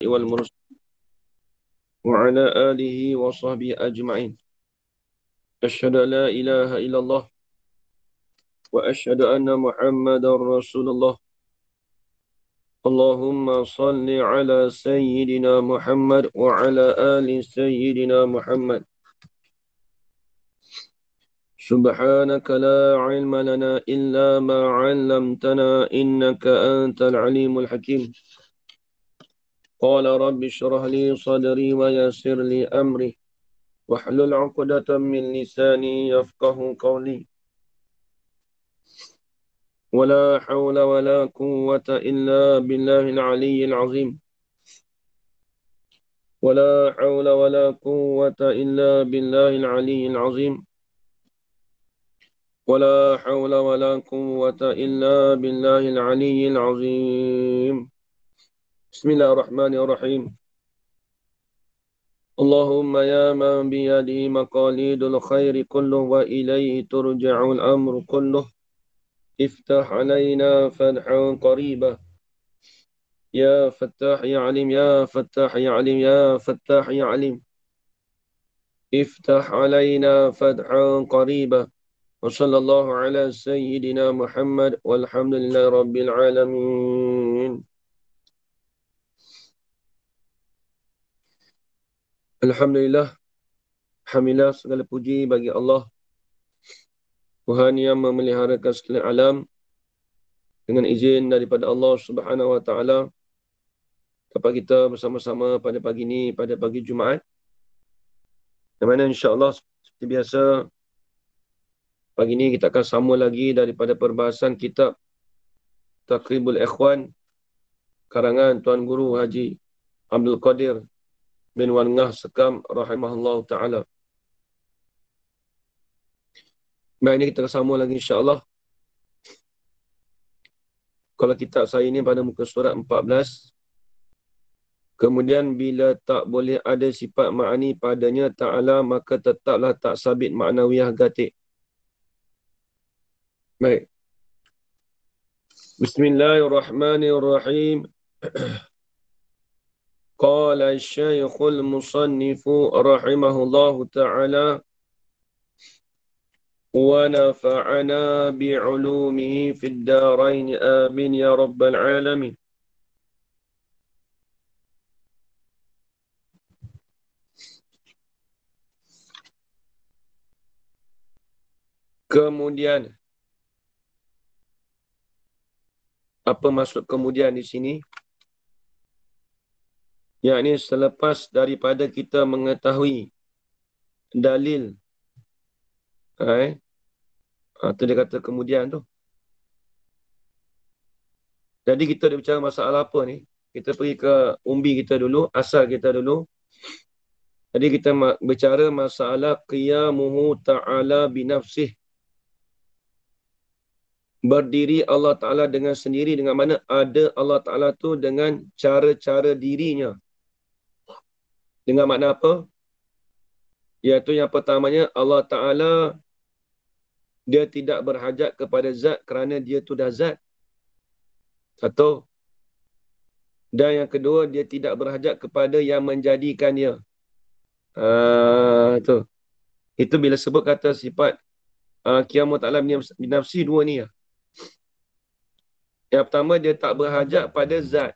والمرسلين وعلى آله وصحبه أجمعين. أشهد أن لا إله إلا الله وأشهد أن محمدا رسول الله. اللهم صل على سيدنا محمد وعلى آل سيدنا محمد. سبحانك لا علم لنا إلا ما علمتنا إنك أنت العليم الحكيم. قال رب اشرح لي صدري ويسر لي أمري واحلل عقدة من لساني يفقه قولي. ولا حول ولا قوة إلا بالله العلي العظيم. ولا حول ولا قوة إلا بالله العلي العظيم. ولا حول ولا قوة إلا بالله العلي العظيم. بسم الله الرحمن الرحيم. اللهم يا من بيده مقاليد الخير كله وإليه ترجع الأمر كله افتح علينا فتحا قريبا يا فتاح يا عليم يا فتاح يا عليم يا فتاح يا عليم افتح علينا فتحا قريبا وصلى الله على سيدنا محمد والحمد لله رب العالمين. Alhamdulillah, alhamdulillah segala puji bagi Allah, Tuhan yang memeliharakan sekalian alam. Dengan izin daripada Allah Subhanahu Wa Taala, dapat kita bersama-sama pada pagi ini, pada pagi Jumaat, di mana insya-Allah seperti biasa pagi ini kita akan sambung lagi daripada perbahasan kitab Taqribul Ikhwan karangan Tuan Guru Haji Abdul Qadir bin Wan Ngah Sekam rahimahullah ta'ala. Baik, ini kita akan sambung lagi insya-Allah. Kalau kitab saya ini pada muka surat 14. Kemudian bila tak boleh ada sifat ma'ani padanya ta'ala, maka tetaplah tak sabit ma'nawiyah gatik. Baik. Bismillahirrahmanirrahim. Qala Syekhul Musannifu rahimahullahu ta'ala wa nafa'ana bi'ulumihi fid darain amin ya rabbal alamin. Kemudian, apa maksud kemudian di sini? Yakni selepas daripada kita mengetahui dalil. Itu dia kata kemudian tu. Jadi kita dah bicara masalah apa ni? Kita pergi ke umbi kita dulu, asal kita dulu. Jadi kita bicara masalah qiyamuhu ta'ala binafsih. Berdiri Allah Ta'ala dengan sendiri, dengan mana ada Allah Ta'ala tu dengan cara-cara dirinya. Dengan makna apa? Iaitu yang pertamanya, Allah Ta'ala dia tidak berhajat kepada zat kerana dia tu dah zat. Satu. Dan yang kedua, dia tidak berhajat kepada yang menjadikan dia. Tu. Itu bila sebut kata sifat qiyamu ta'ala binafsi, dua ni. Yang pertama, dia tak berhajat pada zat.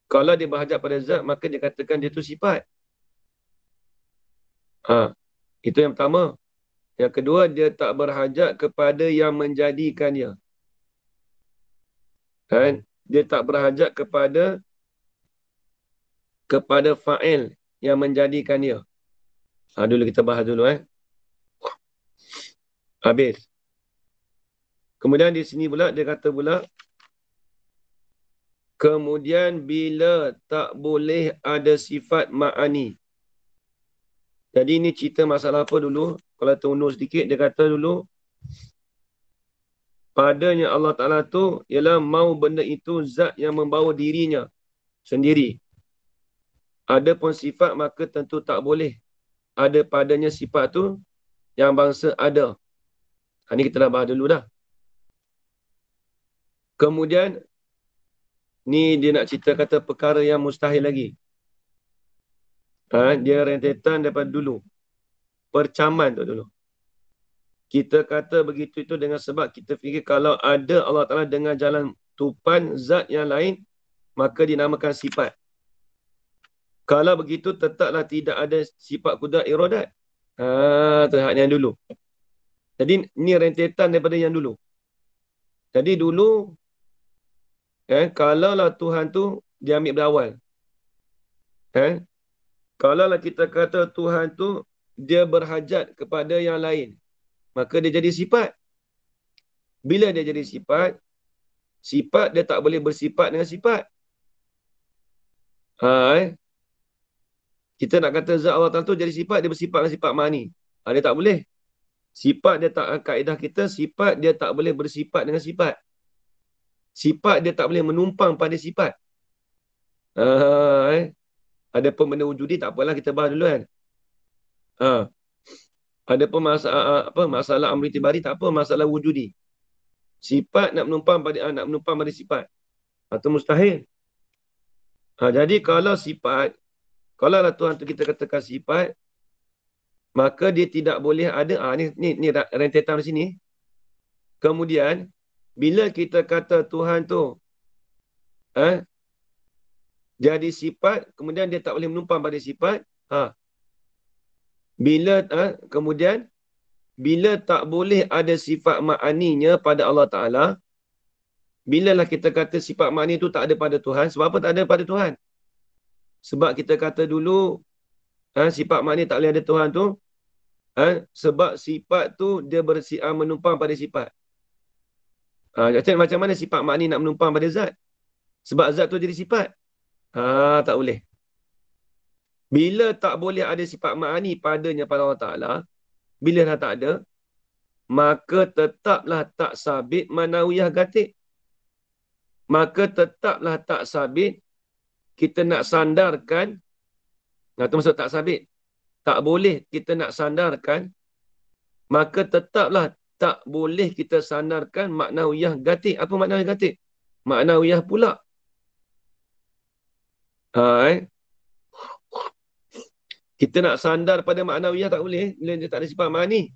Kalau dia berhajat pada zat, maka dia katakan dia tu sifat. Itu yang pertama. Yang kedua, dia tak berhajat kepada yang menjadikan dia. Kan? Dia tak berhajat kepada fa'il yang menjadikan dia. Dulu kita bahas dulu. Habis. Kemudian di sini pula, dia kata pula, kemudian bila tak boleh ada sifat ma'ani. Jadi ini cerita masalah apa dulu? Kalau tundur sedikit, dia kata dulu, padanya Allah Ta'ala tu ialah mau benda itu zat yang membawa dirinya sendiri. Ada pun sifat, maka tentu tak boleh ada padanya sifat tu yang bangsa ada. Ini kita dah bahas dulu dah. Kemudian, Ni dia nak cerita kata perkara yang mustahil lagi. Dia rentetan daripada dulu. Percaman tu dulu. Kita kata begitu itu dengan sebab kita fikir kalau ada Allah Ta'ala dengan jalan tupan zat yang lain, maka dinamakan sifat. Kalau begitu, tetaplah tidak ada sifat kudrat iradat. Terhad yang dulu. Jadi, ni rentetan daripada yang dulu. Jadi, dulu, kalaulah Tuhan tu diambil berawal. Kalaulah kita kata Tuhan tu, dia berhajat kepada yang lain, maka dia jadi sifat. Bila dia jadi sifat, sifat dia tak boleh bersifat dengan sifat. Kita nak kata zat Allah Ta'ala tu jadi sifat, dia bersifat dengan sifat ma'ani. Dia tak boleh. Sifat dia tak, kaedah kita, sifat dia tak boleh bersifat dengan sifat. Sifat dia tak boleh menumpang pada sifat. Ada pun benda wujudi, tak apalah kita bahas dulu kan. Ada pun masalah amri tibari, tak apa, masalah wujudi. Sifat nak menumpang pada sifat. Itu mustahil. Jadi kalau sifat, kalau lah Tuhan tu kita katakan sifat, maka dia tidak boleh ada. Ni rentetan di sini. Kemudian, bila kita kata Tuhan tu jadi sifat, kemudian dia tak boleh menumpang pada sifat. Kemudian, bila tak boleh ada sifat ma'aninya pada Allah Ta'ala, bilalah kita kata sifat ma'ani tu tak ada pada Tuhan. Sebab apa tak ada pada Tuhan? Sebab kita kata dulu, sifat ma'ani tak boleh ada Tuhan tu, sebab sifat tu dia menumpang pada sifat. Macam mana sifat ma'ani nak menumpang pada zat? Sebab zat tu jadi sifat. Tak boleh. Bila tak boleh ada sifat ma'ani padanya pada Allah Ta'ala, bila dah tak ada, maka tetaplah tak sabit manawiyah gatik. Maka tetaplah tak sabit kita nak sandarkan. Itu maksud tak sabit. Tak boleh kita nak sandarkan, maka tetaplah tak boleh kita sandarkan maknawiyah gatik. Apa maknawiyah gatik? Maknawiyah pula. Kita nak sandar pada maknawiyah tak boleh. Bila dia tak ada sifat ma'ani.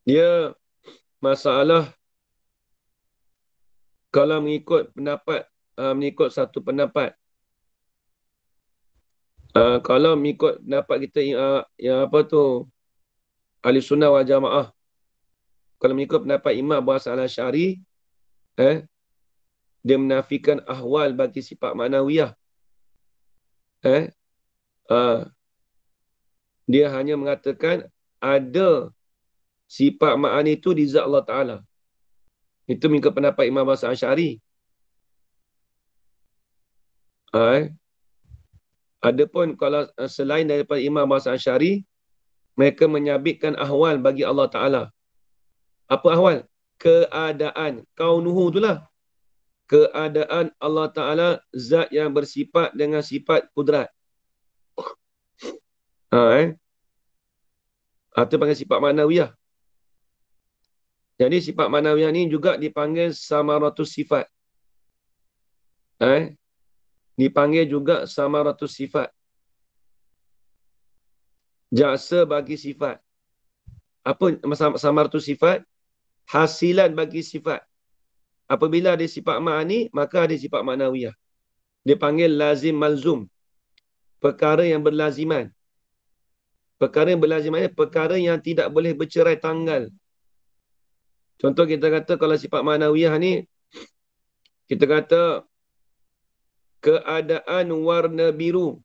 Dia masalah kalau mengikut satu pendapat. Kalau mengikut pendapat kita yang apa tu, Ahli Sunnah wal Jamaah. Kalau mengikut pendapat Imam Abu Hasan al-Asy'ari, dia menafikan ahwal bagi sifat ma'nawiyah. Dia hanya mengatakan ada sifat ma'ani itu di zat Allah Ta'ala. Itu mengikut pendapat Imam Abu Hasan al-Asy'ari. Adapun kalau selain daripada Imam Abu Hasan al-Asy'ari, mereka menyabitkan ahwal bagi Allah Ta'ala. Apa ahwal? Keadaan. Kaunuhu itulah. Keadaan Allah Ta'ala zat yang bersifat dengan sifat kudrat. Itu panggil sifat ma'nawiyah. Jadi sifat ma'nawiyah ni juga dipanggil samaratus sifat. Dipanggil juga samaratus sifat. Jasa bagi sifat. Apa samaratus sifat? Hasilan bagi sifat. Apabila ada sifat ma'ani, maka ada sifat ma'nawiyah. Dia panggil lazim malzum. Perkara yang berlaziman. Perkara yang berlaziman ni perkara yang tidak boleh bercerai tanggal. Contoh kita kata kalau sifat ma'nawiyah ni, kita kata keadaan warna biru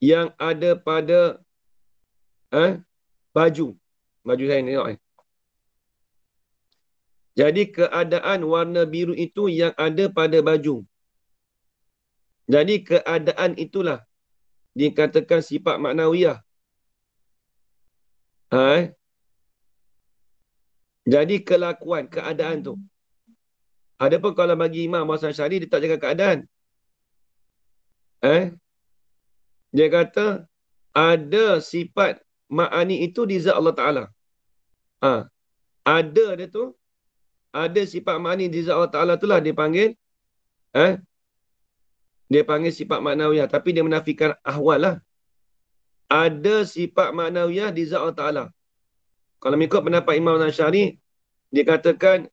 yang ada pada baju. Baju saya ni tengok. Jadi keadaan warna biru itu yang ada pada baju. Jadi keadaan itulah dikatakan sifat ma'nawiyah. Jadi kelakuan, keadaan tu. Adapun kalau bagi Imam Abu Hasan al-Asy'ari, dia tak jaga keadaan. Dia kata ada sifat ma'ani itu di zat Allah Ta'ala. Ha. Ada dia tu, ada sifat ma'ani di zat Allah Ta'ala itulah dia panggil, dia panggil sifat ma'nawiyah. Tapi dia menafikan ahwal lah. Ada sifat ma'nawiyah di zat Allah Ta'ala. Kalau mengikut pendapat Imam Nasyari, dia katakan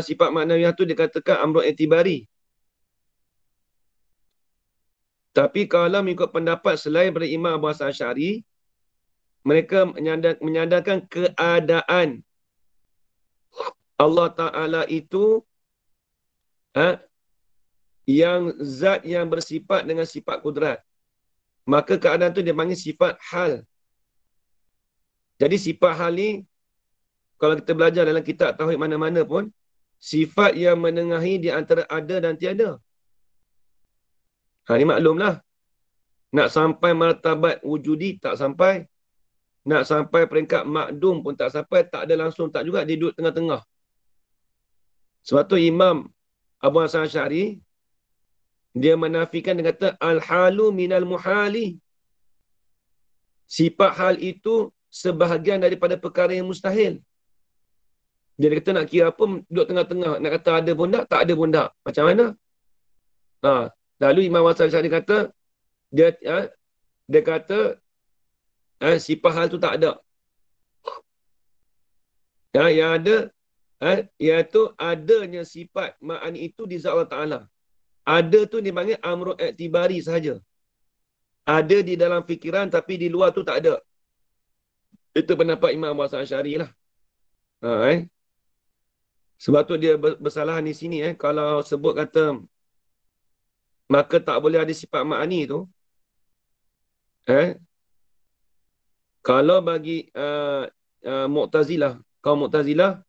sifat maknawiyah tu dikatakan amrun i'tibari. Tapi kalau mengikut pendapat selain daripada Imam Abu Hasan Asy'ari, mereka menyandarkan keadaan Allah Ta'ala itu yang zat yang bersifat dengan sifat kudrat. Maka keadaan tu dia panggil sifat hal. Jadi sifat hal ni, kalau kita belajar dalam kitab tauhid mana-mana pun, sifat yang menengahi di antara ada dan tiada. Ini maklumlah. Nak sampai martabat wujudi, tak sampai. Nak sampai peringkat makdum pun tak sampai. Tak ada langsung, tak juga. Dia duduk tengah-tengah. Sebab tu Imam Abu Hasan Asy'ari, dia menafikan, dia kata, al-halu minal muhali. Sifat hal itu sebahagian daripada perkara yang mustahil. Dia kata nak kira apa, duduk tengah-tengah. Nak kata ada pun tak ada pun tak. Macam mana? Lalu Imam Abu Hasan Asy'ari kata, dia kata, sifat hal tu tak ada. Yang ada, iaitu adanya sifat ma'ani itu di zat Allah Ta'ala. Ada tu dipanggil amrun i'tibari sahaja. Ada di dalam fikiran tapi di luar tu tak ada. Itu pendapat Imam Abu Hasan Asy'ari lah. Sebab tu dia bersalahan di sini. Kalau sebut kata, maka tak boleh ada sifat ma'ani tu. Kalau bagi Mu'tazilah, kaum Mu'tazilah,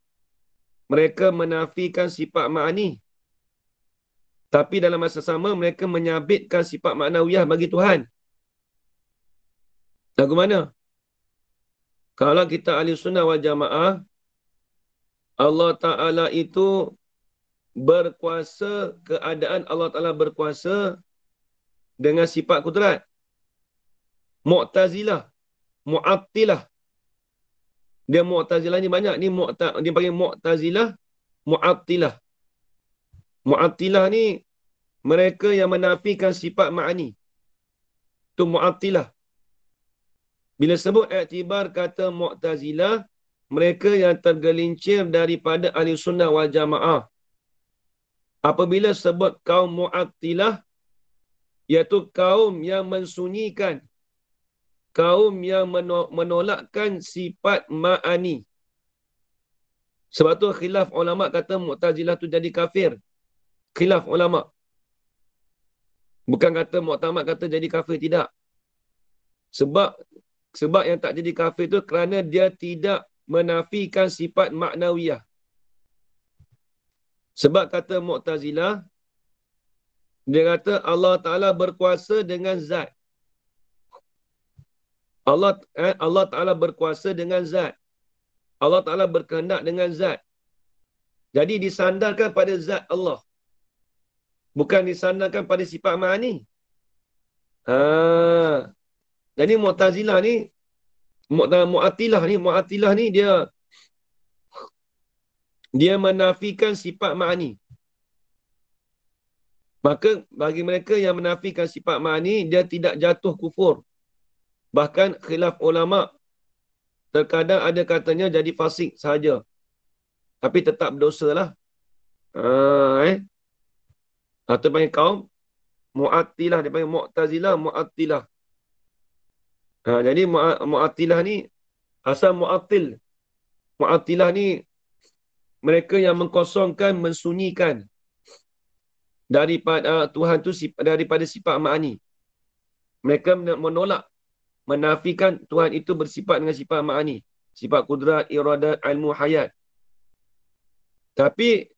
mereka menafikan sifat ma'ani. Tapi dalam masa sama, mereka menyabitkan sifat ma'nawiyah bagi Tuhan. Lagu mana? Kalau kita ahli sunnah wal jamaah, Allah Ta'ala itu berkuasa, keadaan Allah Ta'ala berkuasa dengan sifat kudrat. Mu'tazilah, Mu'attilah. Dia Mu'tazilah ni banyak. Ni dia panggil Mu'tazilah, Mu'attilah. Mu'attilah ni mereka yang menafikan sifat ma'ani. Itu Mu'attilah. Bila sebut iktibar kata Mu'tazilah, mereka yang tergelincir daripada ahli sunnah wal jamaah. Apabila sebut kaum Mu'attilah, iaitu kaum yang mensunyikan, kaum yang menolakkan sifat ma'ani. Sebab tu khilaf ulama kata Mu'tazilah tu jadi kafir. Khilaf ulama. Bukan kata Mu'tamad kata jadi kafir, tidak. Sebab yang tak jadi kafir tu kerana dia tidak menafikan sifat maknawiyah. Sebab kata Mu'tazilah, dia kata Allah Ta'ala berkuasa dengan zat. Allah Ta'ala berkuasa dengan zat. Allah Ta'ala berkehendak dengan zat. Jadi disandarkan pada zat Allah. Bukan disandarkan pada sifat ma'ani. Jadi Mu'tazilah ni, Mu'attilah ni dia menafikan sifat ma'ani. Maka bagi mereka yang menafikan sifat ma'ani, dia tidak jatuh kufur. Bahkan khilaf ulama, terkadang ada katanya jadi fasik sahaja. Tapi tetap berdosa lah. Atau panggil kaum Mu'attilah. Dia panggil Mu'tazilah, Mu'attilah. Jadi Mu'attilah ni, asal Mu'attil. Mu'attilah ni, mereka yang mengkosongkan, mensunyikan daripada Tuhan tu, daripada sifat ma'ani. Mereka menolak, menafikan Tuhan itu bersifat dengan sifat ma'ani. Sifat kudrat, iradat, ilmu, hayat. Tapi,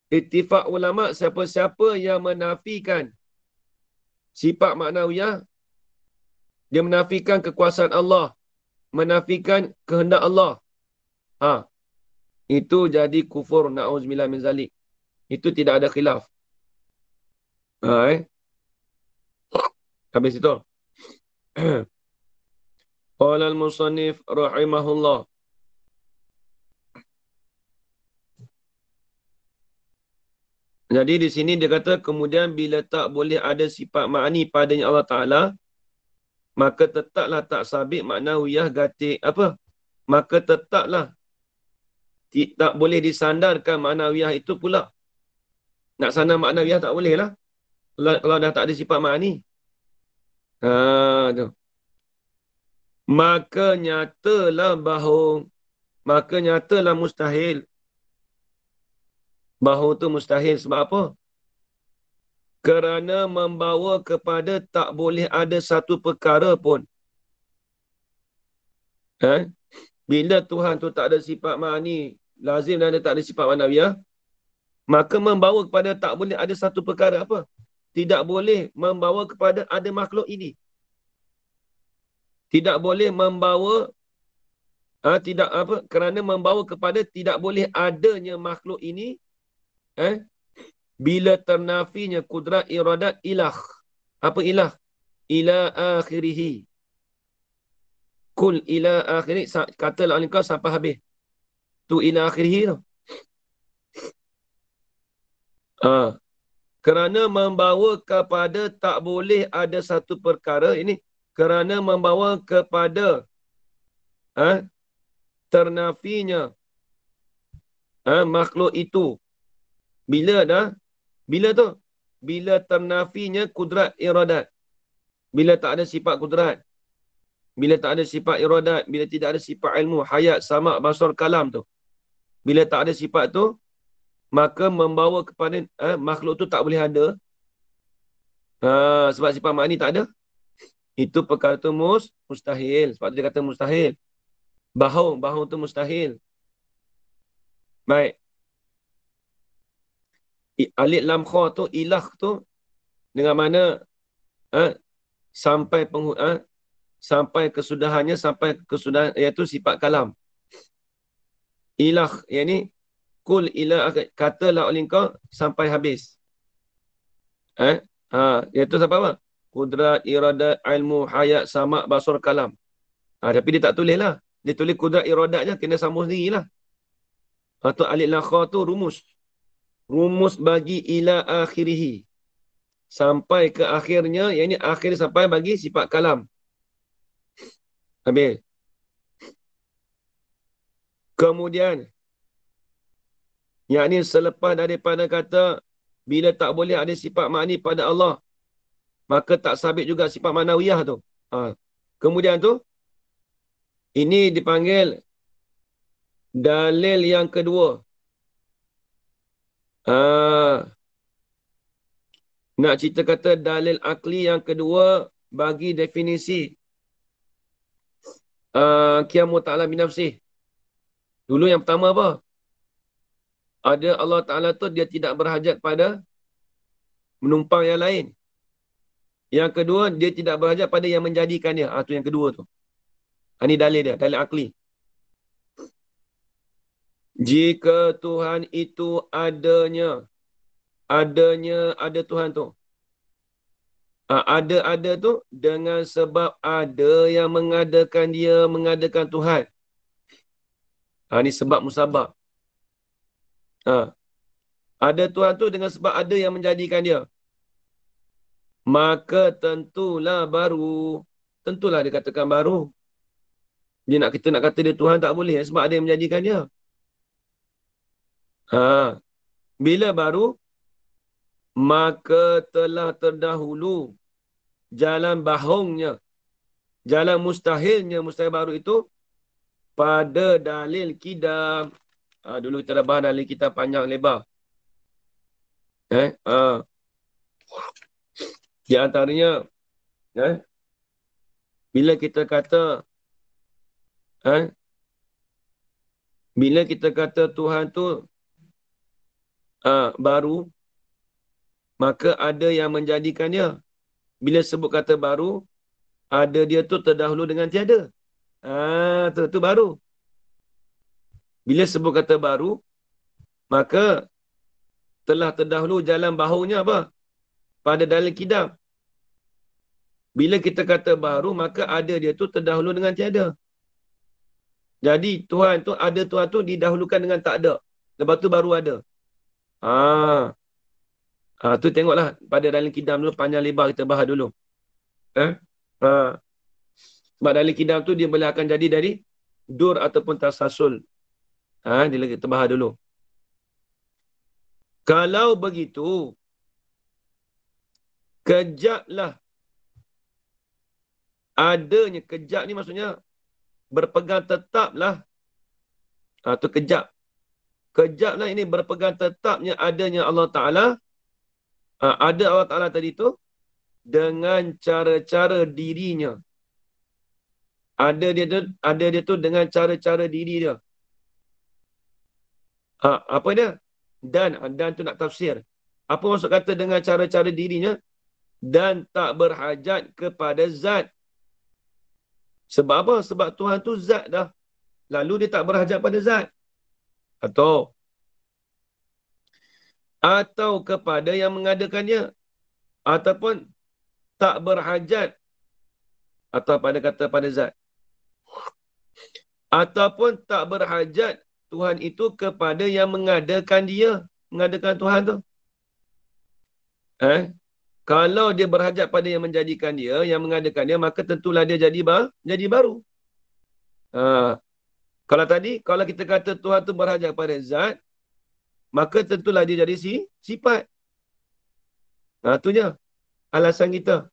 ittifaq ulama, siapa-siapa yang menafikan sifat maknawiyah, dia menafikan kekuasaan Allah, menafikan kehendak Allah. Itu jadi kufur, na'udzubillah min zalik. Itu tidak ada khilaf. Habis itu. Qala al-musannif rahimahullah. Jadi di sini dia kata kemudian bila tak boleh ada sifat ma'ani padanya Allah Ta'ala, maka tetaplah tak sabit maknawiyah gatik apa? Maka tetaplah tak boleh disandarkan maknawiyah itu pula. Nak sandar maknawiyah tak boleh lah. Kalau dah tak ada sifat ma'ani. Tu. Maka nyatalah maka nyatalah mustahil. Bahawa tu mustahil sebab apa? Kerana membawa kepada tak boleh ada satu perkara pun. Bila Tuhan tu tak ada sifat ma'ani, lazim dan dia tak ada sifat ma'nawiyah, maka membawa kepada tak boleh ada satu perkara apa? Tidak boleh membawa kepada ada makhluk ini. Tidak boleh membawa tidak apa? Kerana membawa kepada tidak boleh adanya makhluk ini bila ternafinya kudrat iradat ilah. Apa ilah? Ila akhirihi. Kul ila akhiri. Katalah oleh kau sampai habis. Tu ila akhirihi tu. Kerana membawa kepada tak boleh ada satu perkara. Ini kerana membawa kepada ternafinya makhluk itu. Bila tu? Bila ternafinya kudrat iradat. Bila tak ada sifat kudrat. Bila tak ada sifat iradat. Bila tidak ada sifat ilmu, hayat, samak, basar, kalam tu. Bila tak ada sifat tu, maka membawa kepada makhluk tu tak boleh ada. Sebab sifat ma'ani tak ada. Itu perkara tu mustahil. Sebab tu dia kata mustahil. Bahau tu mustahil. Baik. Alif lam kha tu, ilah tu, dengan mana sampai sampai kesudahannya, iaitu sifat kalam. Ilah, yang ni, kul ilah, katalah oleh kau sampai habis. Iaitu sampai apa? Kudrat, iradat, ilmu, hayat, samak, basar, kalam. Tapi dia tak tulis lah. Dia tulis kudrat iradatnya, kena sambung sendiri lah. Atau alif lam kha tu rumus. Rumus bagi ila akhirihi. Sampai ke akhirnya, yang ini akhir sampai bagi sifat kalam. Habis. Kemudian, yang ini selepas daripada kata, bila tak boleh ada sifat ma'ani pada Allah, maka tak sabit juga sifat ma'nawiyah tu. Kemudian tu, ini dipanggil dalil yang kedua. Nak cerita kata dalil akli yang kedua bagi definisi qiyamu ta'ala binafsih. Dulu yang pertama apa? Ada Allah Ta'ala tu dia tidak berhajat pada menumpang yang lain. Yang kedua, dia tidak berhajat pada yang menjadikan dia. Itu yang kedua tu. Ini dalil dia, dalil akli. Jika Tuhan itu ada Tuhan tu. Ada tu dengan sebab ada yang mengadakan Tuhan. Ini sebab musabab. Ada Tuhan tu dengan sebab ada yang menjadikan dia. Maka tentulah dikatakan baru. Kita nak kata dia Tuhan tak boleh sebab ada yang menjadikan dia. Bila baru, maka telah terdahulu jalan bahongnya, jalan mustahil baru itu pada dalil kidam. Dulu kita dah bahas dalil kita panjang lebar. Di antaranya, bila kita kata Tuhan tu baru, maka ada yang menjadikan dia. Bila sebut kata baru, ada dia tu terdahulu dengan tiada. Tu baru. Bila sebut kata baru, maka telah terdahulu jalan bahunya apa? Pada dalil kidam. Bila kita kata baru, maka ada dia tu terdahulu dengan tiada. Jadi Tuhan tu ada, Tuhan tu didahulukan dengan tak ada. Lepas tu baru ada. Ah, tu tengoklah pada dalam kidam dulu, panjang lebar kita bahas dulu. Eh? Ah, sebab dalam kidam tu dia boleh akan jadi dari dur ataupun tasasul. Dia lagi kita bahas dulu. Kalau begitu, kejaplah. Adanya kejap ni maksudnya berpegang tetaplah. Tu kejap. Kejaplah ini berpegang tetapnya adanya Allah Ta'ala. Ada Allah Ta'ala tadi tu dengan cara-cara dirinya. Ada dia tu dengan cara-cara diri dia. Apa dia? Dan tu nak tafsir. Apa maksud kata dengan cara-cara dirinya? Dan tak berhajat kepada zat. Sebab apa? Sebab Tuhan tu zat dah. Lalu dia tak berhajat pada zat. Atau kepada yang mengadakannya. Ataupun tak berhajat. Atau pada zat. Ataupun tak berhajat Tuhan itu kepada yang mengadakan dia. Mengadakan Tuhan tu. Kalau dia berhajat pada yang menjadikan dia, yang mengadakan dia, maka tentulah dia jadi baru. Kalau tadi, kalau kita kata Tuhan tu berhajat pada zat, maka tentulah dia jadi sifat. Itunya alasan kita.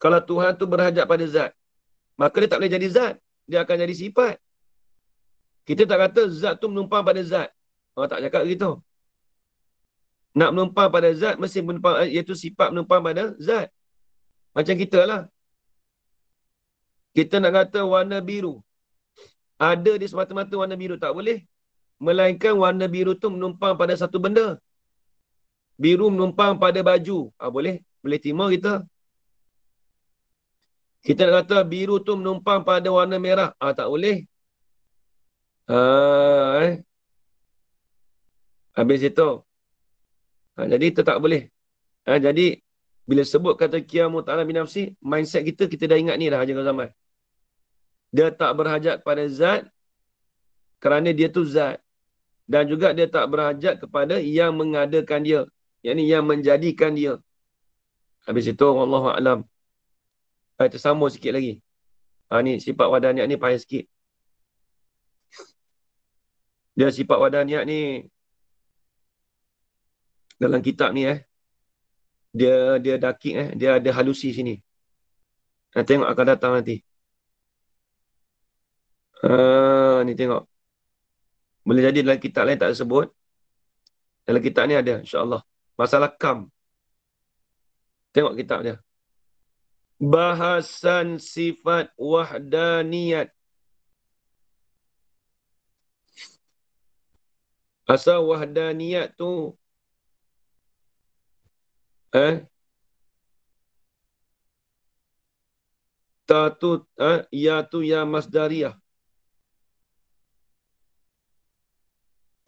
Kalau Tuhan tu berhajat pada zat, maka dia tak boleh jadi zat. Dia akan jadi sifat. Kita tak kata zat tu menumpang pada zat. Tak cakap begitu. Nak menumpang pada zat, mesti menumpang, iaitu sifat menumpang pada zat. Macam kita lah. Kita nak kata warna biru. Ada di semata-mata warna biru. Tak boleh. Melainkan warna biru tu menumpang pada satu benda. Biru menumpang pada baju. Boleh. Boleh terima kita. Kita nak kata biru tu menumpang pada warna merah. Tak boleh. Habis itu. Jadi itu tak boleh. Jadi bila sebut kata qiyamu ta'ala binafsi, mindset kita dah ingat ni dah Haji Zaman. Dia tak berhajat pada zat kerana dia tu zat. Dan juga dia tak berhajat kepada yang mengadakan dia. Yang yang menjadikan dia. Habis itu, Wallahu'alam. Kita sambung sikit lagi. Ni sifat wadaniat ni payah sikit. Dia sifat wadaniat ni dalam kitab ni dia dakik dia ada halusi sini. Tengok akan datang nanti. Ni tengok. Boleh jadi dalam kitab lain tak sebut. Dalam kitab ni ada, insya-Allah. Masalah kam. Tengok kitab dia. Bahasan sifat wahdaniyat. Asal wahdaniyat tu ya tu ya masdariyah.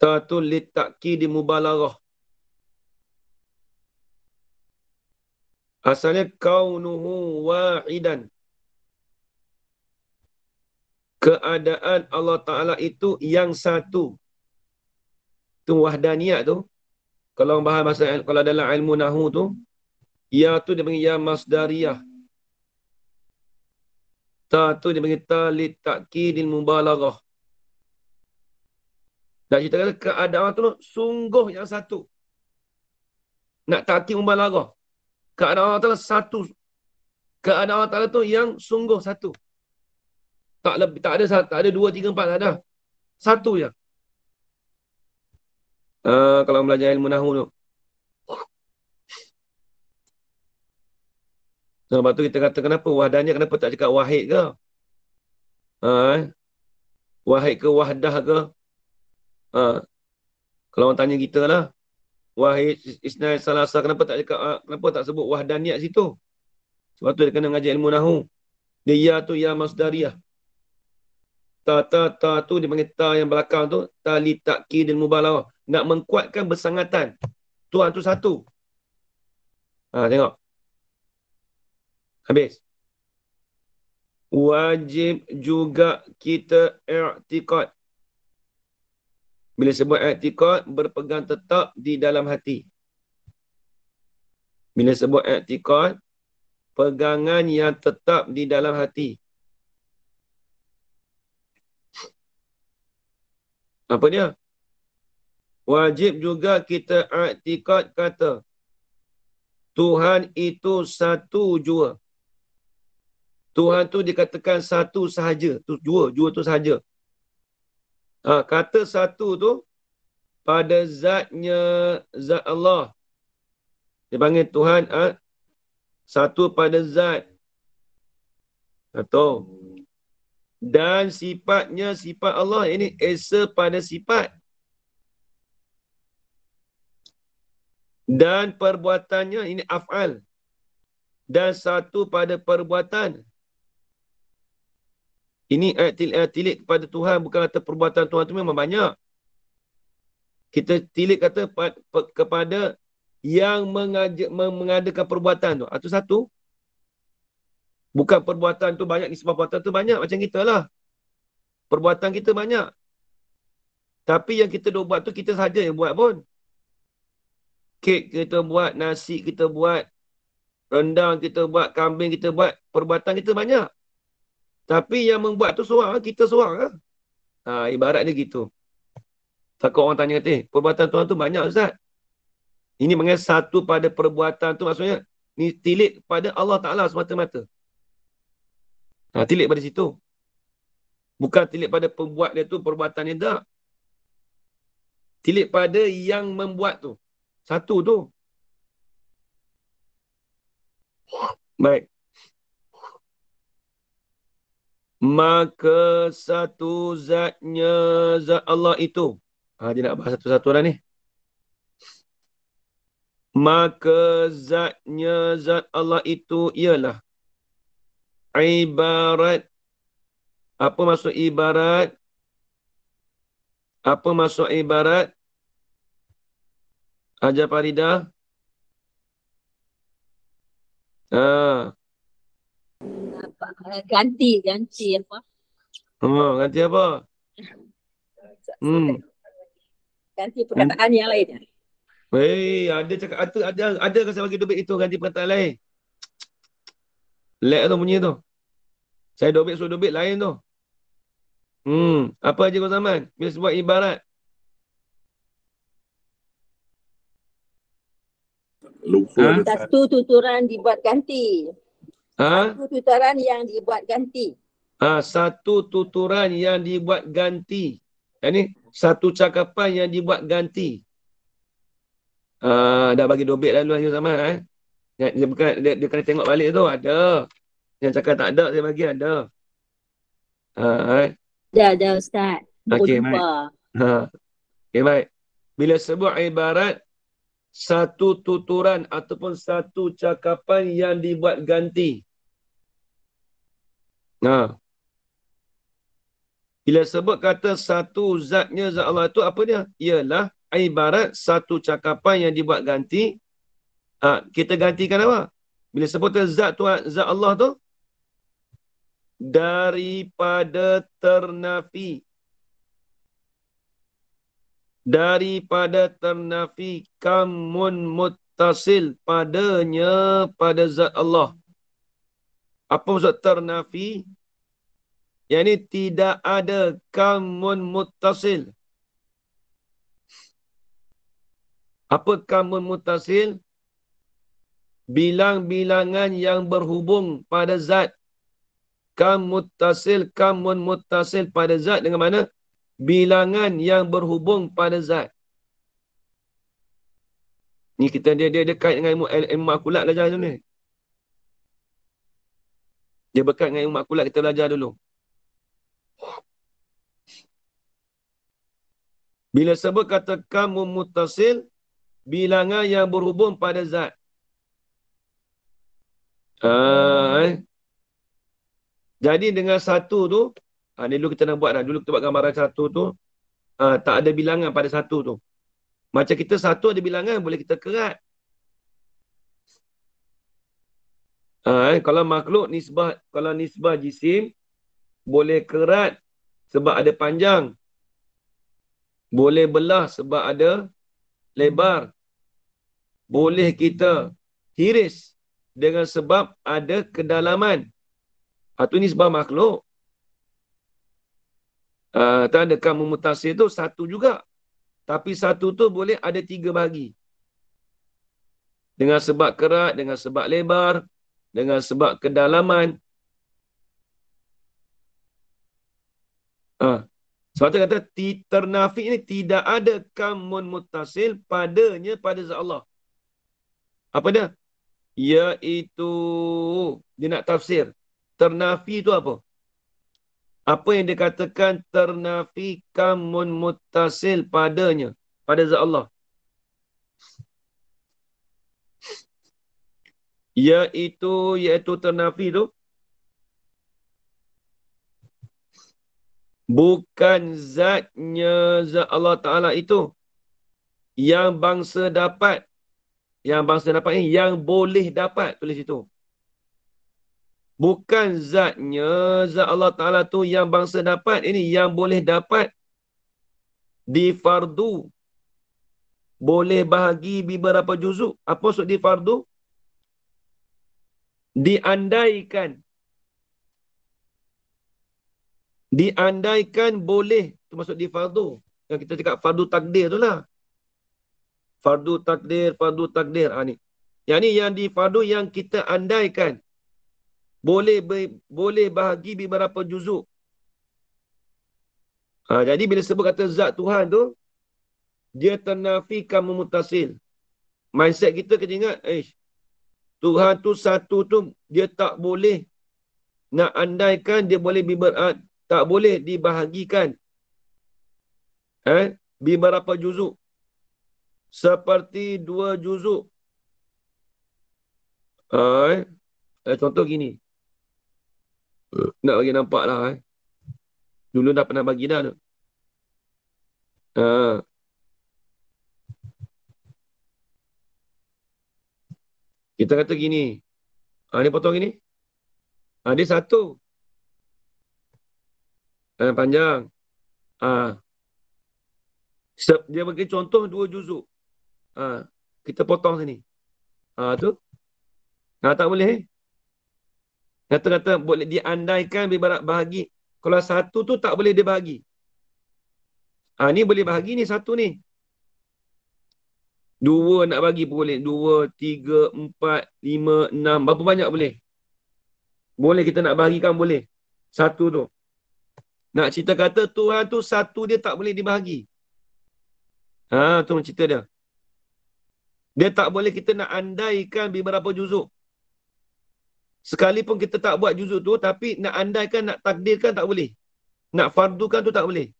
Tu litakid mubalaghah. Asalnya kaunuhu wahidan. Keadaan Allah Ta'ala itu yang satu. Tu wahdaniyat tu. Kalau bahas bahasa, kalau dalam ilmu nahu tu, ya tu dia panggil ya masdariyah. Tu dia panggil ta litakidil mubalaghah. Dan kita kata keadaan tu sungguh yang satu. Nak takkid mubalaghah. Keadaan Allah Ta'ala satu. Keadaan Allah Ta'ala tu yang sungguh satu. Tak ada 2, 3, 4, tak ada. Satu je. Kalau belajar ilmu nahu tu. Lepas tu kita kata kenapa wahdanya, kenapa tak cakap wahid ke? Wahid ke wahdah ke? Kalau orang tanya kita lah. Wahid, isnai, salasa, kenapa tak sebut wahdaniyat situ? Sebab tu dia kena mengajar ilmu nahu. Dia ya tu ya masdariyah. Ta tu dia panggil ta yang belakang tu. Ta li ta'kidil mubalaghah. Nak mengkuatkan bersangatan. Tuhan tu satu. Tengok. Habis. Wajib juga kita i'tiqad. Bila sebut i'tiqad, berpegang tetap di dalam hati. Bila sebut i'tiqad, pegangan yang tetap di dalam hati. Apa dia? Wajib juga kita i'tiqad kata Tuhan itu satu jua. Tuhan tu dikatakan satu sahaja. Jua tu sahaja. Kata satu tu pada zatnya, zat Allah. Dia panggil Tuhan satu pada zat. Atau dan sifatnya sifat Allah. Ini esa pada sifat. Dan perbuatannya ini af'al. Dan satu pada perbuatan. Ini tilik kepada Tuhan. Bukan kata perbuatan Tuhan itu memang banyak. Kita tilik kata kepada yang mengadakan perbuatan tu. Itu satu. Bukan perbuatan tu banyak. Sebab perbuatan tu banyak. Macam kita lah. Perbuatan kita banyak. Tapi yang kita dah buat tu kita sahaja yang buat pun. Kek kita buat, nasi kita buat, rendang kita buat, kambing kita buat. Perbuatan kita banyak. Tapi yang membuat tu seorang, kita seorang lah. Ibarat dia gitu. Takut orang tanya kata, perbuatan Tuhan tu banyak Ustaz. Ini mengenai satu pada perbuatan tu maksudnya, ni tilik pada Allah Ta'ala semata-mata. Tilik pada situ. Bukan tilik pada pembuat dia tu, perbuatan dia tak. Tilik pada yang membuat tu. Satu tu. Baik. Maka satu zatnya zat Allah itu. Dia nak bahas satu-satu lah ni. Maka zatnya zat Allah itu ialah ibarat. Apa maksud ibarat? Apa maksud ibarat? Hajar Faridah. Ganti apa? Ganti apa? Ganti perkataan yang lain. Ada cakap ada saya bagi duit itu ganti perkataan lain. Lag tu bunyi tu. Saya duit suruh duit lain tu. Apa aja kau zaman? Bila sebut ibarat. Lupa. Satu tuturan dibuat ganti. Satu tuturan yang dibuat ganti. Satu tuturan yang dibuat ganti. Ini satu cakapan yang dibuat ganti. Dah bagi dobit lalu akhir zaman. Dia, bukan, dia kena tengok balik tu. Ada. Yang cakap tak ada, saya bagi ada. Dah Ustaz. Okey, baik. Okey, baik. Bila sebut ibarat, satu tuturan ataupun satu cakapan yang dibuat ganti. Bila sebut kata satu zatnya zat Allah itu apa dia? Ialah ibarat satu cakapan yang dibuat ganti. Kita gantikan apa? Bila sebut zat tu, zat Allah tu daripada ternafi. Daripada ternafi kamun muttasil padanya pada zat Allah. Apa maksud ternafi? Yang ini tidak ada kamun muttasil. Apa kamun muttasil? Bilang-bilangan yang berhubung pada zat. Kamun muttasil pada zat dengan mana? Bilangan yang berhubung pada zat. Ni kita dia kait dengan ilmu akulat belajar dulu ni. Dia berkait dengan ilmu akulat kita belajar dulu. Bila sebut kata kamu muttasil, bilangan yang berhubung pada zat. Jadi dengan satu tu, ni dulu kita nak buat dah. Dulu kita buat gambaran satu tu, tak ada bilangan pada satu tu. Macam kita satu ada bilangan, boleh kita kerat. Kalau makhluk nisbah, kalau nisbah jisim, boleh kerat sebab ada panjang. Boleh belah sebab ada lebar. Boleh kita hiris dengan sebab ada kedalaman. Itu nisbah makhluk. Tak ada kamu mutasil tu satu juga. Tapi satu tu boleh ada 3 bahagi. Dengan sebab kerat, dengan sebab lebar, dengan sebab kedalaman. Sebab tu kata, ternafi ini tidak ada kamun mutasil padanya pada zat Allah. Apa dia? Iaitu, dia nak tafsir. Ternafi itu apa? Apa yang dikatakan ternafi kamun mutasil padanya, pada zat Allah? Iaitu ternafi itu bukan zatnya zat Allah Ta'ala itu yang bangsa dapat. Yang bangsa dapat ni yang boleh dapat, tulis itu. Bukan zatnya zat Allah Ta'ala tu yang bangsa dapat. Ini yang boleh dapat di fardu. Boleh bahagi beberapa juzuk. Apa maksud di fardu? Diandaikan. Diandaikan boleh. Itu maksud di fardu. Yang kita cakap fardu takdir tu lah. Fardu takdir, fardu takdir. Ni. Yang ni yang di fardu yang kita andaikan. Boleh bahagi beberapa juzuk. Jadi bila sebut kata zat Tuhan tu, dia ternafikan memutasil. Mindset kita kena ingat, Tuhan tu satu tu, dia tak boleh nak andaikan, dia boleh tak boleh dibahagikan. Beberapa juzuk. Seperti 2 juzuk. Contoh gini. Nak bagi nampak lah. Dulu dah pernah bagi dah tu. Kita kata gini. Ni potong gini. Dia satu. Panjang. Dia bagi contoh 2 juzuk. Kita potong sini. Tu. Tak boleh. Kata-kata boleh diandaikan bahagi. Kalau satu tu tak boleh dia bahagi. Ni boleh bahagi ni satu ni. 2 nak bagi pun boleh. 2, 3, 4, 5, 6. Berapa banyak boleh? Boleh kita nak bahagikan boleh. Satu tu. Nak cerita kata Tuhan tu satu dia tak boleh dibahagi. Tu cerita dia. Dia tak boleh kita nak andaikan beberapa juzuk. Sekalipun kita tak buat juzuk tu, tapi nak andaikan, nak takdirkan tak boleh. Nak fardukan tu tak boleh.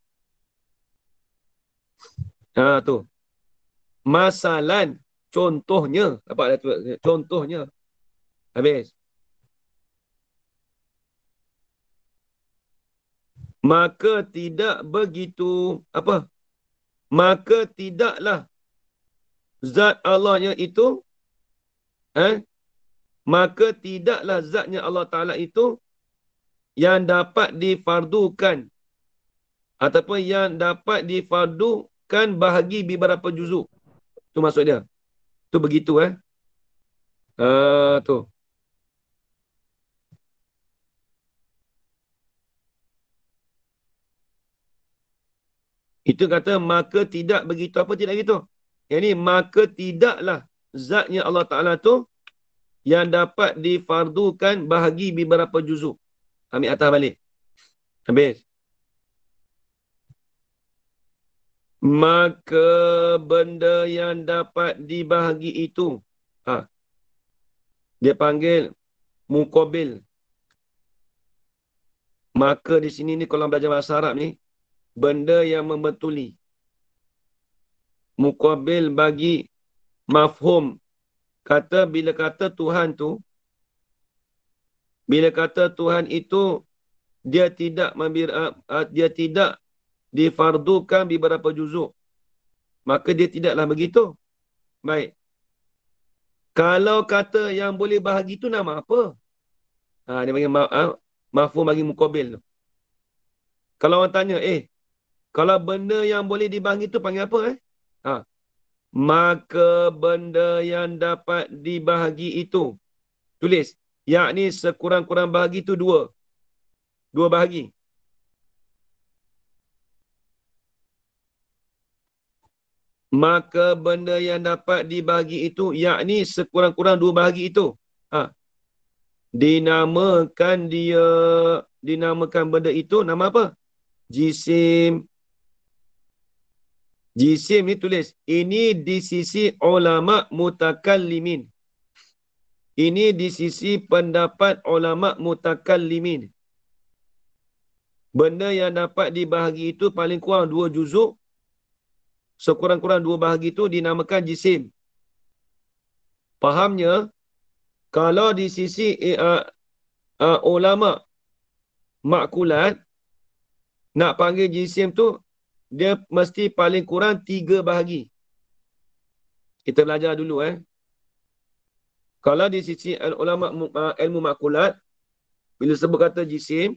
Tu. Masalan, contohnya. Dapat dah tu. Contohnya. Habis. Maka tidak begitu, maka tidaklah zat Allahnya itu, maka tidaklah zatnya Allah Ta'ala itu yang dapat difardukan ataupun yang dapat difardukan bahagi beberapa juzuk. Itu maksud dia. Itu begitu tu. Itu kata maka tidak begitu. Apa tidak begitu? Yang ni maka tidaklah zatnya Allah Ta'ala tu yang dapat difardukan bahagi beberapa juzuk. Ambil atas balik. Habis. Maka benda yang dapat dibahagi itu. Dia panggil muqabil. Maka di sini ni kalau belajar bahasa Arab ni, benda yang membetuli. Muqabil bagi mafhum. Bila kata Tuhan tu, bila kata Tuhan itu, dia tidak difardukan beberapa juzuk. Maka dia tidaklah begitu. Baik. Kalau kata yang boleh bahagi itu nama apa? Dia panggil mafhum bagi muqabil tu. Kalau orang tanya, kalau benda yang boleh dibahagi tu panggil apa? Maka benda yang dapat dibahagi itu. Tulis. Yakni sekurang-kurang bahagi itu dua. Dua bahagi. Maka benda yang dapat dibahagi itu, yakni sekurang-kurang dua bahagi itu. Dinamakan benda itu, nama apa? Jisim. Jisim ni tulis. Ini di sisi ulama mutakallimin. Ini di sisi pendapat ulama mutakallimin. Benda yang dapat dibahagi itu paling kurang dua juzuk. Sekurang-kurang dua bahagi itu dinamakan jisim. Fahamnya, kalau di sisi ulama makulat, nak panggil jisim tu, dia mesti paling kurang 3 bahagi. Kita belajar dulu. Kalau di sisi ulama ilmu makulat, bila sebut kata jisim,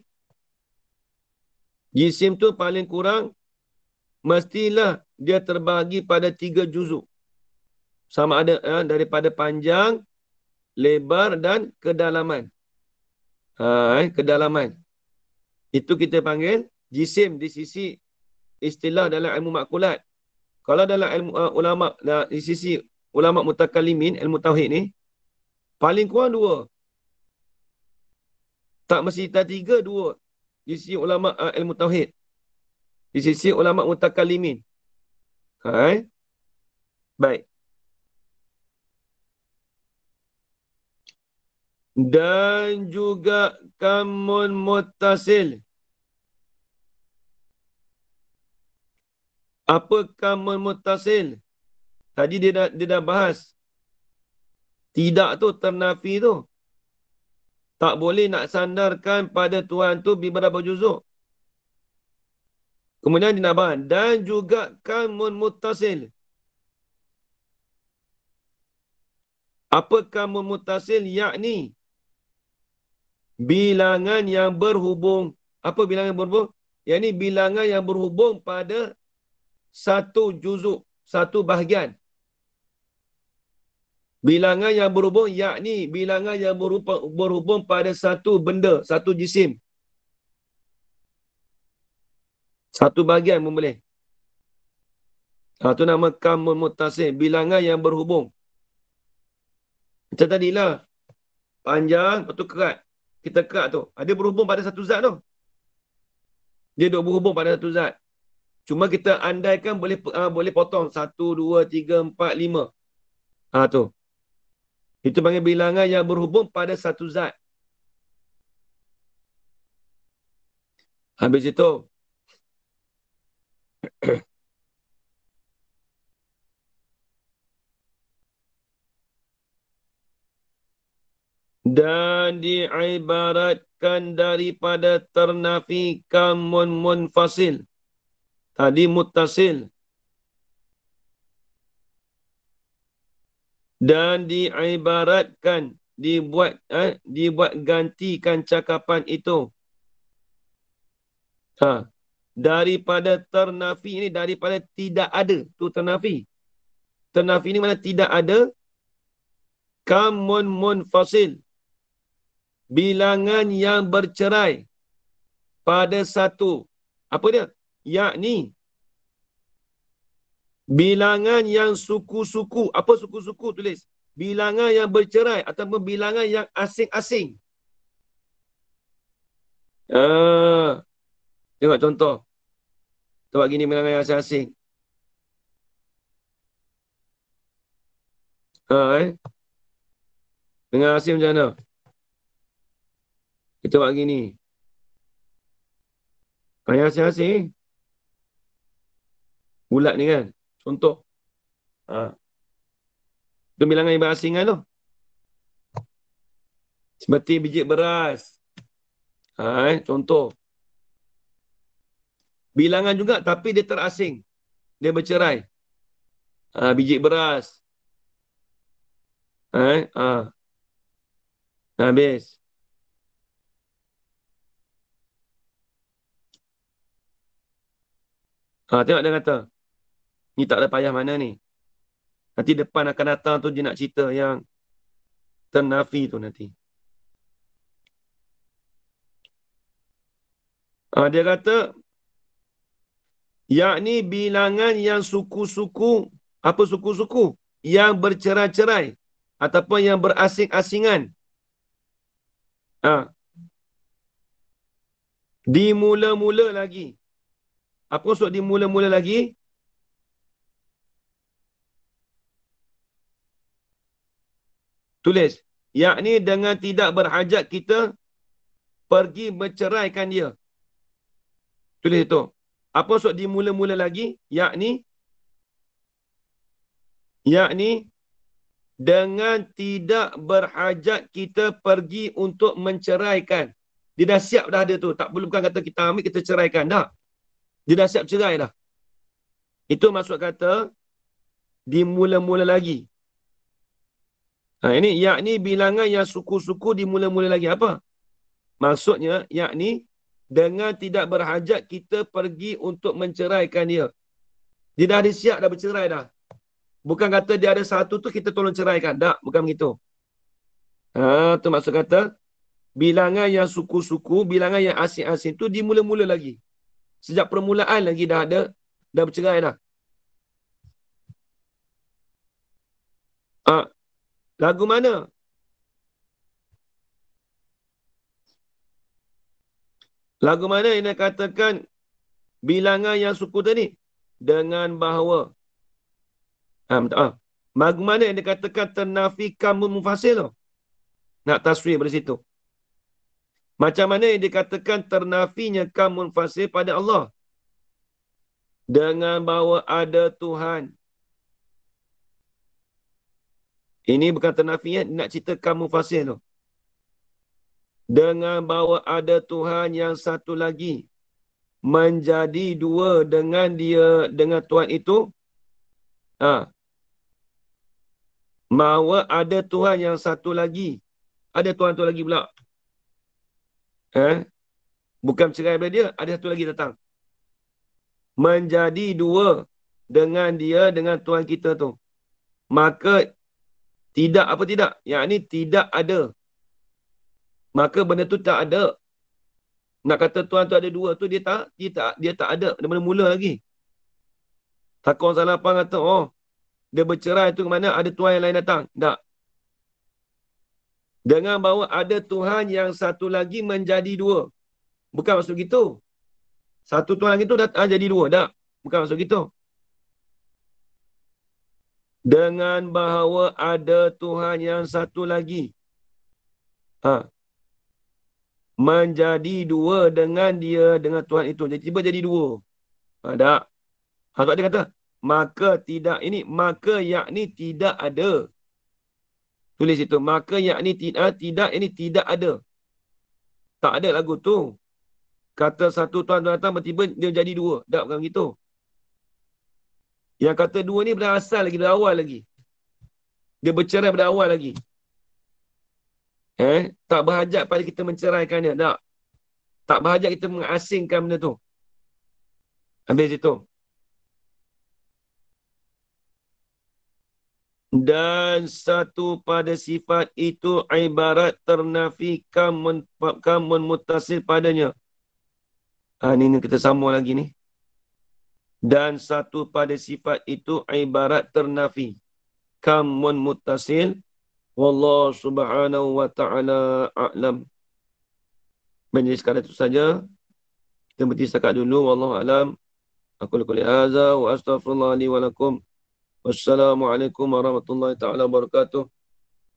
jisim tu paling kurang mestilah dia terbahagi pada 3 juzuk. Sama ada daripada panjang, lebar dan kedalaman. Kedalaman. Itu kita panggil jisim di sisi istilah dalam ilmu makulat. Kalau dalam ilmu ulama, di sisi ulama mutakallimin, ilmu tauhid ni, paling kurang 2. Tak mesti tak 3, 2. Di sisi ulama ilmu tauhid. Di sisi ulama mutakallimin. Baik. Dan juga kamun muttasil. Apa kamun muttasil? Tadi dia dah bahas. Tidak tu, ternafi tu. Tak boleh nak sandarkan pada Tuhan tu beberapa juzuk. Kemudian dia nak bahas. Dan juga kamun muttasil. Apa kamun muttasil? Yakni bilangan yang berhubung. Apa bilangan yang berhubung? Yakni bilangan yang berhubung pada satu juzuk, satu bahagian. Bilangan yang berhubung, yakni bilangan yang berhubung pada satu benda, satu jisim. Satu bahagian pun boleh. Itu nama kamun muttasil, bilangan yang berhubung. Macam tadilah, panjang, lepas tu kerat. Kita kerat tu, ada berhubung pada satu zat tu. Dia duk berhubung pada satu zat. Cuma kita andaikan boleh potong 1, 2, 3, 4, 5. Tu. Itu panggil bilangan yang berhubung pada satu zat. Habis itu. Dan diibaratkan daripada ternafi kamun munfasil. Tadi muttasil. Dan diibaratkan, dibuat gantikan cakapan itu. Daripada ternafi ini, daripada tidak ada. Tu ternafi. Ternafi ini mana tidak ada. Kamun munfasil. Bilangan yang bercerai. Pada satu. Apa dia? Yakni. Bilangan yang suku-suku. Apa suku-suku tulis? Bilangan yang bercerai ataupun bilangan yang asing-asing. Tengok contoh. Tengok gini bilangan yang asing-asing. Dengan asing macam mana? Kita buat gini. Yang asing-asing. Bulat ni kan. Contoh. Itu bilangan yang berasingan tu. Seperti biji beras. Contoh. Bilangan juga tapi dia terasing. Dia bercerai. Biji beras. Habis. Tengok dia kata. Ni tak ada payah mana ni. Nanti depan akan datang tu dia nak cerita yang ternafi tu nanti. Dia kata, yakni bilangan yang suku-suku, apa suku-suku? Yang bercerai-cerai ataupun yang berasing-asingan. Dimula-mula lagi. Apa maksud dimula-mula lagi? Tulis. Yakni dengan tidak berhajat kita pergi berceraikan dia. Tulis itu. Apa maksud dimula-mula lagi? Yakni dengan tidak berhajat kita pergi untuk menceraikan. Dia dah siap dah ada tu. Tak perlu bukan kata kita ambil, kita ceraikan. Tak. Dia dah siap cerai dah. Itu maksud kata dimula-mula lagi. Ini yakni bilangan yang suku-suku dimula-mula lagi. Apa? Maksudnya yakni dengan tidak berhajat kita pergi untuk menceraikan dia. Dia dah ada siap dah bercerai dah. Bukan kata dia ada satu tu kita tolong ceraikan. Tak, bukan begitu. Tu maksud kata bilangan yang suku-suku, bilangan yang asing-asing tu dimula-mula lagi. Sejak permulaan lagi dah bercerai dah. Lagu mana? Lagu mana yang nak katakan bilangan yang suku tadi? Dengan bahawa. Lagu mana yang dikatakan ternafi kamun mufasil tu? Nak taswir dari situ. Macam mana yang dikatakan ternafinya kamun mufasil pada Allah? Dengan bahawa ada Tuhan. Ini bukan ternafi, nak cerita kamu fasil tu. Dengan bahawa ada Tuhan yang satu lagi. Menjadi dua dengan dia, dengan Tuhan itu. Bahawa ada Tuhan yang satu lagi. Ada Tuhan tu lagi pula. Bukan bercerai daripada dia, ada satu lagi datang. Menjadi dua dengan dia, dengan Tuhan kita tu. Maka tidak apa tidak? Yang ni tidak ada. Maka benda tu tak ada. Nak kata Tuhan tu ada dua tu dia tak ada. Dia mula-mula lagi. Takut orang salah faham kata dia bercerai tu ke mana ada Tuhan yang lain datang. Tak. Dengan bahawa ada Tuhan yang satu lagi menjadi dua. Bukan maksud gitu. Satu Tuhan itu datang jadi dua. Tak. Bukan maksud gitu. Dengan bahawa ada Tuhan yang satu lagi. Menjadi dua dengan dia, dengan Tuhan itu. Jadi tiba jadi dua. Tak. Sebab dia kata, maka tidak ini, maka yakni tidak ada. Tulis itu, maka yakni tidak ini tidak ada. Tak ada lagu tu. Kata satu Tuhan datang, tiba-tiba dia jadi dua. Tak, bukan begitu. Yang kata dua ni berasal lagi, berawal lagi. Dia bercerai pada awal lagi. Tak berhajat pada kita menceraikan dia. Tak. Tak berhajat kita mengasingkan benda tu. Habis itu. Dan satu pada sifat itu ibarat ternafi kamun muttasil padanya. Ini kita sambung lagi ni. Dan satu pada sifat itu ibarat ternafi kamun muttasil. Wallahu subhanahu wa ta'ala a'lam. Menjadi sekadar itu saja. Kita berhenti setakat dulu. Wallahu a'lam. Aku lakukan hadza wa astaghfirullah li wa lakum. Wassalamualaikum warahmatullahi ta'ala wabarakatuh.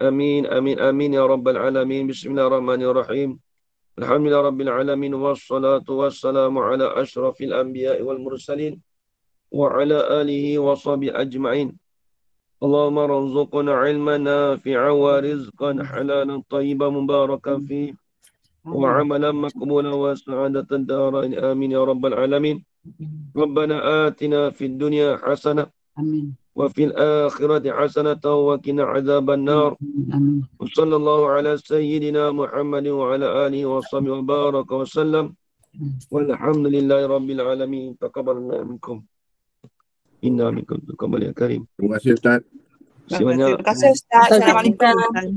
Amin, amin, amin ya rabbal alamin. Bismillahirrahmanirrahim. Alhamdulillah rabbil alamin. Wassalatu wassalamu ala ashrafil anbiya'i wal mursalin. Wa ala alihi wa sahbihi ajma'in. Allahumma rzuqna ilman nafi'a wa rizqan halalan tayyiban mubarakan fi wa amalan maqbulan wa sa'adatan darain. Amin ya rabbal alamin. Rabbana atina fid dunya hasanah. Amin. وفي الآخرة حسنة وقنا عذاب النار. وصلى الله على سيدنا محمد وعلى آله وصحبه وبارك وسلم. Walhamdulillahi rabbil alamin. Taqabbalallahu minkum. Inna minkum taqabbal ya karim. Terima kasih Ustaz. Terima kasih banyak. Terima kasih Ustaz. Assalamualaikum.